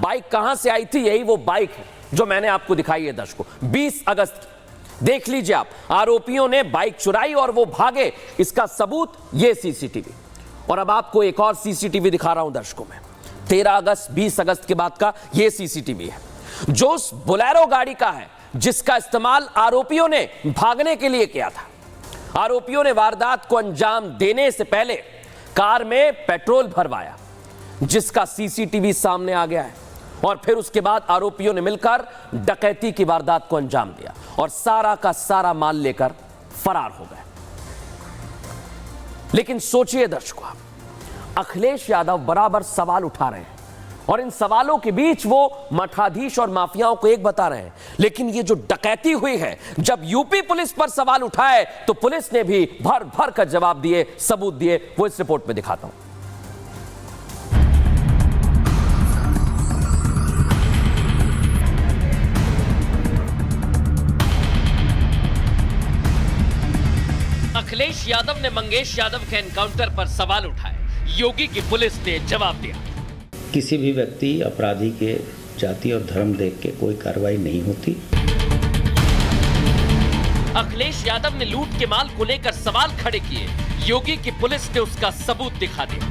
Bike कहां से आई थी, यही वो बाइक है जो मैंने आपको दिखाई है दर्शकों, 20 अगस्त की। देख लीजिए आप, आरोपियों ने बाइक चुराई और वो भागे, इसका सबूत ये सीसीटीवी। और अब आपको एक और सीसीटीवी दिखा रहा हूं दर्शकों में, 13 अगस्त 20 अगस्त के बाद का ये सीसीटीवी है, जो उस बोलेरो गाड़ी का है जिसका इस्तेमाल आरोपियों ने भागने के लिए किया था। आरोपियों ने वारदात को अंजाम देने से पहले कार में पेट्रोल भरवाया, जिसका सीसीटीवी सामने आ गया है, और फिर उसके बाद आरोपियों ने मिलकर डकैती की वारदात को अंजाम दिया और सारा का सारा माल लेकर फरार हो गए। लेकिन सोचिए दर्शकों, अखिलेश यादव बराबर सवाल उठा रहे हैं और इन सवालों के बीच वो मठाधीश और माफियाओं को एक बता रहे हैं, लेकिन ये जो डकैती हुई है, जब यूपी पुलिस पर सवाल उठाए तो पुलिस ने भी भर भर कर जवाब दिए, सबूत दिए। वो इस रिपोर्ट में दिखाता हूं। अखिलेश यादव ने मंगेश यादव के एनकाउंटर पर सवाल उठाए, योगी की पुलिस ने जवाब दिया। किसी भी व्यक्ति अपराधी के जाति और धर्म देख के कोई कार्रवाई नहीं होती। अखिलेश यादव ने लूट के माल को लेकर सवाल खड़े किए, योगी की पुलिस ने उसका सबूत दिखा दिया।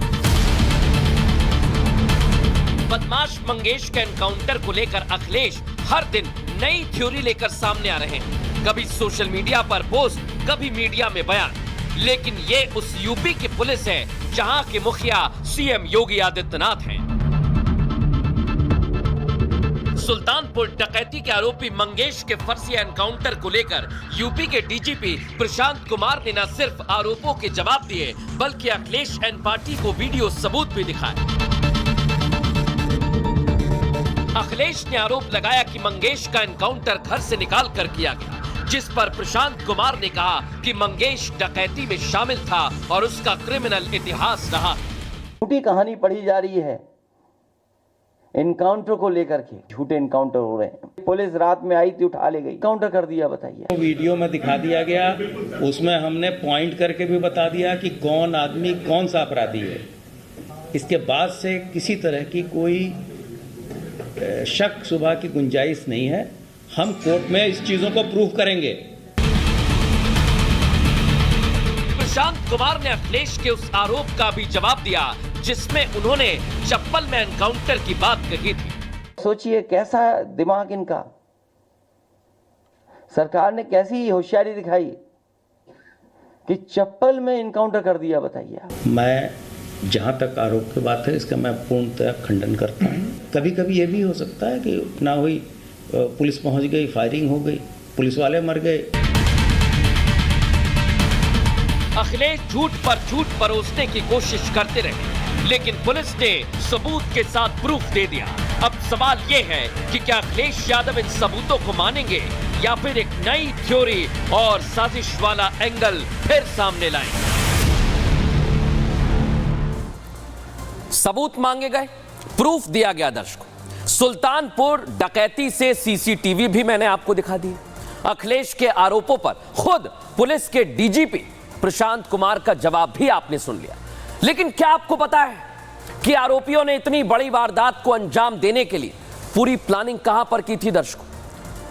बदमाश मंगेश के एनकाउंटर को लेकर अखिलेश हर दिन नई थ्योरी लेकर सामने आ रहे हैं, कभी सोशल मीडिया पर पोस्ट, कभी मीडिया में बयान। लेकिन ये उस यूपी की पुलिस है जहां के मुखिया सीएम योगी आदित्यनाथ हैं। सुल्तानपुर डकैती के आरोपी मंगेश के फर्जी एनकाउंटर को लेकर यूपी के डीजीपी प्रशांत कुमार ने न सिर्फ आरोपों के जवाब दिए, बल्कि अखिलेश एंड पार्टी को वीडियो सबूत भी दिखाए। अखिलेश ने आरोप लगाया कि मंगेश का एनकाउंटर घर से निकाल कर किया गया, जिस पर प्रशांत कुमार ने कहा कि मंगेश डकैती में शामिल था और उसका क्रिमिनल इतिहास रहा। झूठी कहानी पढ़ी जा रही है एनकाउंटर को लेकर के, झूठे एनकाउंटर हो रहे हैं। पुलिस रात में आई थी, उठा ले गई, काउंटर कर दिया। बताइए, वीडियो में दिखा दिया गया, उसमें हमने पॉइंट करके भी बता दिया कि कौन आदमी कौन सा अपराधी है। इसके बाद से किसी तरह की कोई शक शुबा की गुंजाइश नहीं है। हम कोर्ट में इस चीजों को प्रूव करेंगे। प्रशांत कुमार ने अखिलेश के उस आरोप का भी जवाब दिया, जिसमें उन्होंने चप्पल में एनकाउंटर की बात कही थी। सोचिए कैसा दिमाग इनका, सरकार ने कैसी होशियारी दिखाई कि चप्पल में एनकाउंटर कर दिया। बताइए, मैं जहां तक आरोप की बात है इसका मैं पूर्णतः खंडन करता हूं। कभी कभी ये भी हो सकता है कि ना हुई, पुलिस पहुंच गई, फायरिंग हो गई, पुलिस वाले मर गए। अखिलेश झूठ पर झूठ परोसने की कोशिश करते रहे, लेकिन पुलिस ने सबूत के साथ प्रूफ दे दिया। अब सवाल ये है कि क्या अखिलेश यादव इन सबूतों को मानेंगे या फिर एक नई थ्योरी और साजिश वाला एंगल फिर सामने लाएंगे। सबूत मांगे गए, प्रूफ दिया गया। दर्शकों, सुल्तानपुर डकैती से सीसीटीवी भी मैंने आपको दिखा दी। अखिलेश के आरोपों पर खुद पुलिस के डीजीपी प्रशांत कुमार का जवाब भी आपने सुन लिया। लेकिन क्या आपको पता है कि आरोपियों ने इतनी बड़ी वारदात को अंजाम देने के लिए पूरी प्लानिंग कहां पर की थी दर्शकों?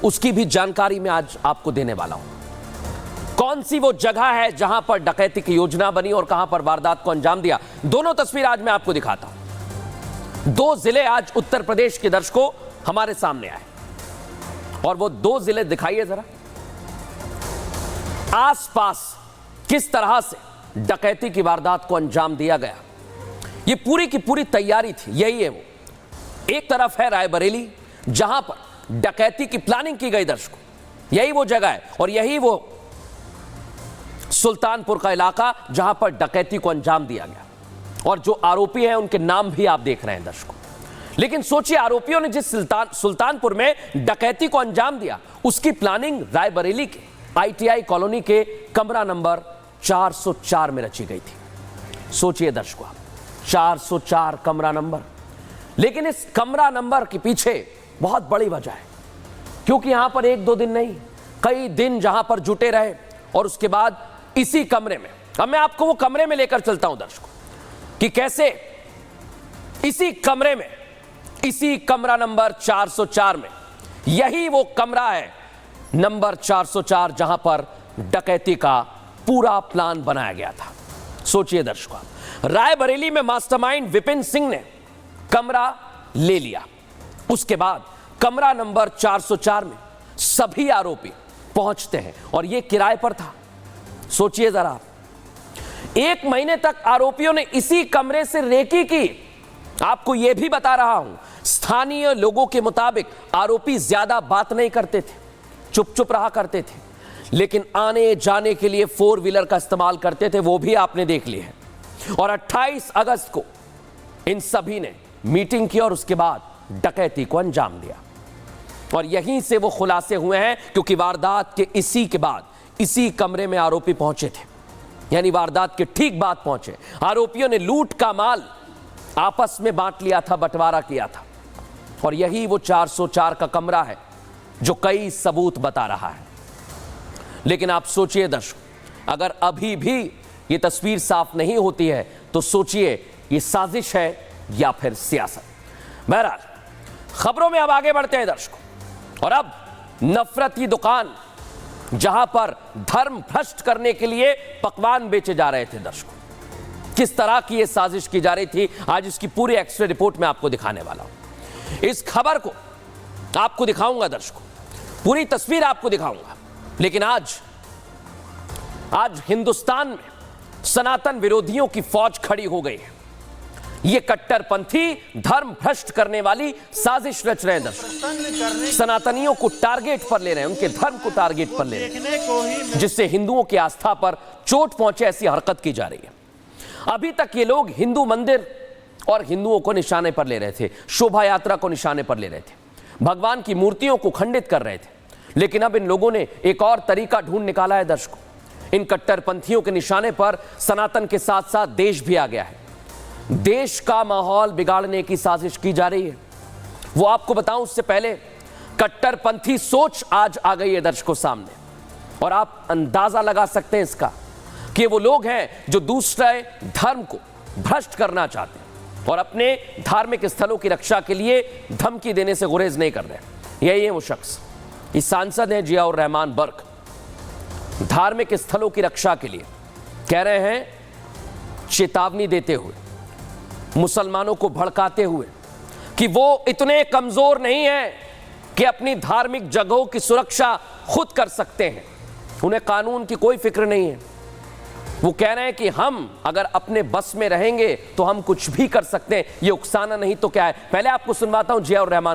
उसकी भी जानकारी मैं आज आपको देने वाला हूं। कौन सी वो जगह है जहां पर डकैती की योजना बनी और कहां पर वारदात को अंजाम दिया, दोनों तस्वीर आज मैं आपको दिखाता हूं। दो जिले आज उत्तर प्रदेश के दर्शकों हमारे सामने आए, और वो दो जिले दिखाइए जरा। आसपास किस तरह से डकैती की वारदात को अंजाम दिया गया, ये पूरी की पूरी तैयारी थी। यही है वो, एक तरफ है रायबरेली जहां पर डकैती की प्लानिंग की गई दर्शकों, यही वो जगह है, और यही वो सुल्तानपुर का इलाका जहां पर डकैती को अंजाम दिया गया। और जो आरोपी हैं उनके नाम भी आप देख रहे हैं दर्शकों। लेकिन सोचिए, आरोपियों ने जिस सुल्तानपुर में डकैती को अंजाम दिया, उसकी प्लानिंग रायबरेली के आईटीआई कॉलोनी के कमरा नंबर 404 में रची गई थी। सोचिए दर्शकों, 404 कमरा नंबर। लेकिन इस कमरा नंबर के पीछे बहुत बड़ी वजह है, क्योंकि यहां पर एक दो दिन नहीं, कई दिन जहां पर जुटे रहे, और उसके बाद इसी कमरे में, अब मैं आपको वो कमरे में लेकर चलता हूं दर्शकों, कि कैसे इसी कमरे में इसी कमरा नंबर 404 में। यही वो कमरा है नंबर 404 जहां पर डकैती का पूरा प्लान बनाया गया था। सोचिए दर्शकों, रायबरेली में मास्टरमाइंड विपिन सिंह ने कमरा ले लिया। उसके बाद कमरा नंबर 404 में सभी आरोपी पहुंचते हैं और यह किराए पर था। सोचिए जरा, 1 महीने तक आरोपियों ने इसी कमरे से रेकी की। आपको यह भी बता रहा हूं, स्थानीय लोगों के मुताबिक आरोपी ज्यादा बात नहीं करते थे, चुप चुप रहा करते थे, लेकिन आने जाने के लिए 4 व्हीलर का इस्तेमाल करते थे, वो भी आपने देख लिया है। और 28 अगस्त को इन सभी ने मीटिंग की और उसके बाद डकैती को अंजाम दिया। और यहीं से वो खुलासे हुए हैं, क्योंकि वारदात के इसी के बाद इसी कमरे में आरोपी पहुंचे थे, यानी वारदात के ठीक बाद पहुंचे। आरोपियों ने लूट का माल आपस में बांट लिया था, बंटवारा किया था। और यही वो 404 का कमरा है जो कई सबूत बता रहा है। लेकिन आप सोचिए दर्शक, अगर अभी भी ये तस्वीर साफ नहीं होती है तो सोचिए ये साजिश है या फिर सियासत। बहरहाल खबरों में अब आगे बढ़ते हैं दर्शकों, और अब नफरत की दुकान जहां पर धर्म भ्रष्ट करने के लिए पकवान बेचे जा रहे थे दर्शकों, किस तरह की यह साजिश की जा रही थी, आज इसकी पूरी एक्सरे रिपोर्ट में आपको दिखाने वाला हूं। इस खबर को आपको दिखाऊंगा दर्शकों, पूरी तस्वीर आपको दिखाऊंगा। लेकिन आज हिंदुस्तान में सनातन विरोधियों की फौज खड़ी हो गई है। ये कट्टरपंथी धर्म भ्रष्ट करने वाली साजिश रच रहे हैं दर्शक, सनातनियों को टारगेट पर ले रहे हैं, उनके धर्म को टारगेट पर ले रहे हैं, जिससे हिंदुओं की आस्था पर चोट पहुंचे, ऐसी हरकत की जा रही है। अभी तक ये लोग हिंदू मंदिर और हिंदुओं को निशाने पर ले रहे थे, शोभा यात्रा को निशाने पर ले रहे थे, भगवान की मूर्तियों को खंडित कर रहे थे। लेकिन अब इन लोगों ने एक और तरीका ढूंढ निकाला है दर्शकों। इन कट्टरपंथियों के निशाने पर सनातन के साथ साथ देश भी आ गया है। देश का माहौल बिगाड़ने की साजिश की जा रही है। वो आपको बताऊं उससे पहले, कट्टरपंथी सोच आज आ गई है दर्शकों सामने, और आप अंदाजा लगा सकते हैं इसका कि वो लोग हैं जो दूसरे धर्म को भ्रष्ट करना चाहते हैं और अपने धार्मिक स्थलों की रक्षा के लिए धमकी देने से गुरेज नहीं कर रहे। यही है वो शख्स, इस सांसद हैं जियाउर रहमान बर्क। धार्मिक स्थलों की रक्षा के लिए कह रहे हैं, चेतावनी देते हुए, मुसलमानों को भड़काते हुए कि वो इतने कमजोर नहीं हैं कि अपनी धार्मिक जगहों की सुरक्षा खुद कर सकते हैं, उन्हें कानून की कोई फिक्र नहीं है। वो कह रहे हैं कि हम अगर अपने बस में रहेंगे तो हम कुछ भी कर सकते हैं, ये उकसाना नहीं तो क्या है। पहले आपको सुनवाता हूं जियाउर रहमान